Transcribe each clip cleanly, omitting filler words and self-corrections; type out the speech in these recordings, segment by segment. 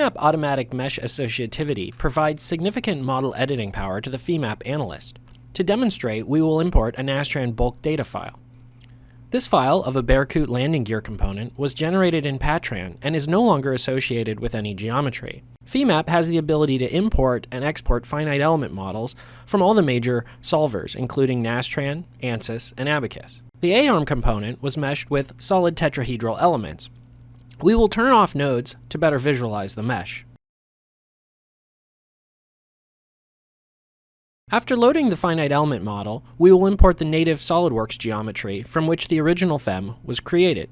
Femap Automatic Mesh Associativity provides significant model editing power to the Femap analyst. To demonstrate, we will import a Nastran bulk data file. This file of a Bearcoot landing gear component was generated in Patran and is no longer associated with any geometry. Femap has the ability to import and export finite element models from all the major solvers, including Nastran, ANSYS, and Abacus. The A-arm component was meshed with solid tetrahedral elements. We will turn off nodes to better visualize the mesh. After loading the finite element model, we will import the native SOLIDWORKS geometry from which the original FEM was created.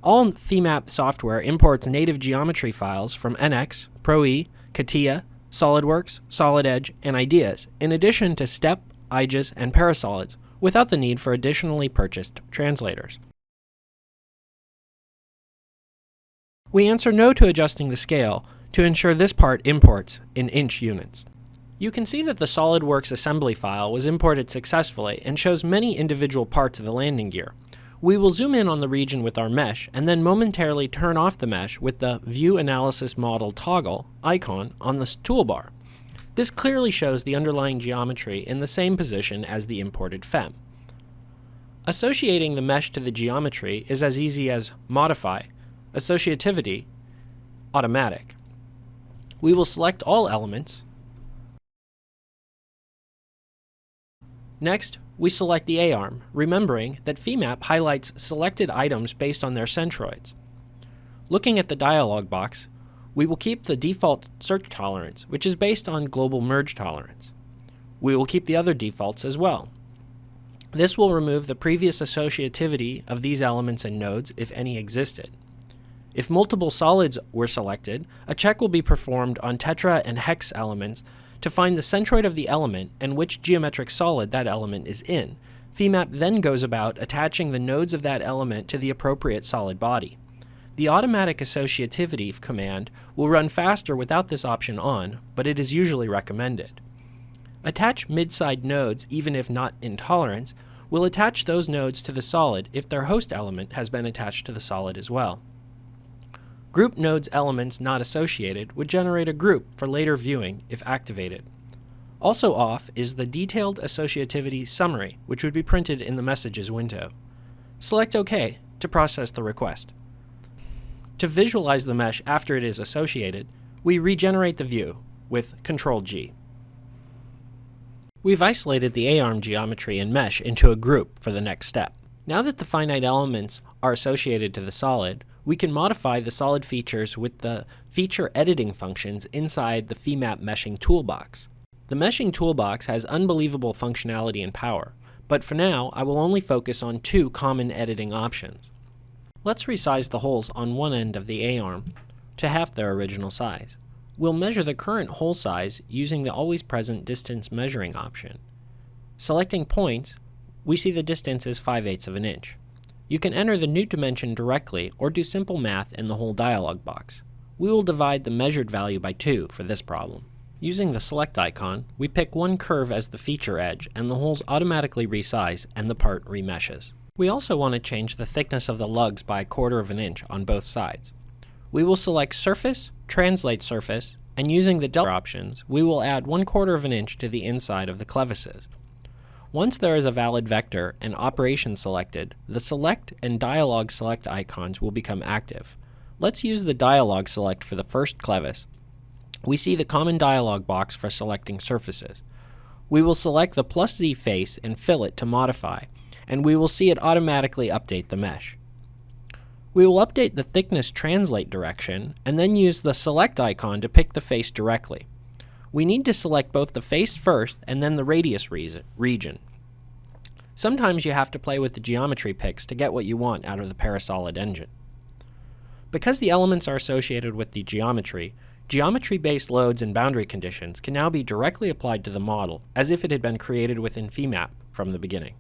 All Femap software imports native geometry files from NX, ProE, CATIA, SOLIDWORKS, SolidEdge, and Ideas, in addition to STEP, IGES, and Parasolids, without the need for additionally purchased translators. We answer no to adjusting the scale to ensure this part imports in inch units. You can see that the SOLIDWORKS assembly file was imported successfully and shows many individual parts of the landing gear. We will zoom in on the region with our mesh and then momentarily turn off the mesh with the View Analysis Model toggle icon on the toolbar. This clearly shows the underlying geometry in the same position as the imported FEM. Associating the mesh to the geometry is as easy as Modify, Associativity, Automatic. We will select all elements. Next, we select the A-arm, remembering that Femap highlights selected items based on their centroids. Looking at the dialog box, we will keep the default search tolerance, which is based on global merge tolerance. We will keep the other defaults as well. This will remove the previous associativity of these elements and nodes if any existed. If multiple solids were selected, a check will be performed on tetra and hex elements to find the centroid of the element and which geometric solid that element is in. Femap then goes about attaching the nodes of that element to the appropriate solid body. The automatic associativity command will run faster without this option on, but it is usually recommended. Attach mid-side nodes, even if not in tolerance, will attach those nodes to the solid if their host element has been attached to the solid as well. Group nodes elements not associated would generate a group for later viewing if activated. Also off is the detailed associativity summary, which would be printed in the messages window. Select OK to process the request. To visualize the mesh after it is associated, we regenerate the view with Ctrl-G. We've isolated the A-arm geometry and mesh into a group for the next step. Now that the finite elements are associated to the solid, we can modify the solid features with the feature editing functions inside the Femap meshing toolbox. The meshing toolbox has unbelievable functionality and power, but for now I will only focus on two common editing options. Let's resize the holes on one end of the A-arm to half their original size. We'll measure the current hole size using the always present distance measuring option. Selecting points, we see the distance is 5/8 of an inch. You can enter the new dimension directly or do simple math in the whole dialog box. We will divide the measured value by 2 for this problem. Using the select icon, we pick one curve as the feature edge and the holes automatically resize and the part remeshes. We also want to change the thickness of the lugs by 1/4 of an inch on both sides. We will select Surface, Translate Surface, and using the delta options, we will add 1/4 of an inch to the inside of the clevises. Once there is a valid vector and operation selected, the Select and Dialog Select icons will become active. Let's use the Dialog Select for the first clevis. We see the common dialog box for selecting surfaces. We will select the +Z face and fill it to modify, and we will see it automatically update the mesh. We will update the thickness translate direction, and then use the Select icon to pick the face directly. We need to select both the face first and then the radius region. Sometimes you have to play with the geometry picks to get what you want out of the Parasolid engine. Because the elements are associated with the geometry, geometry-based loads and boundary conditions can now be directly applied to the model as if it had been created within Femap from the beginning.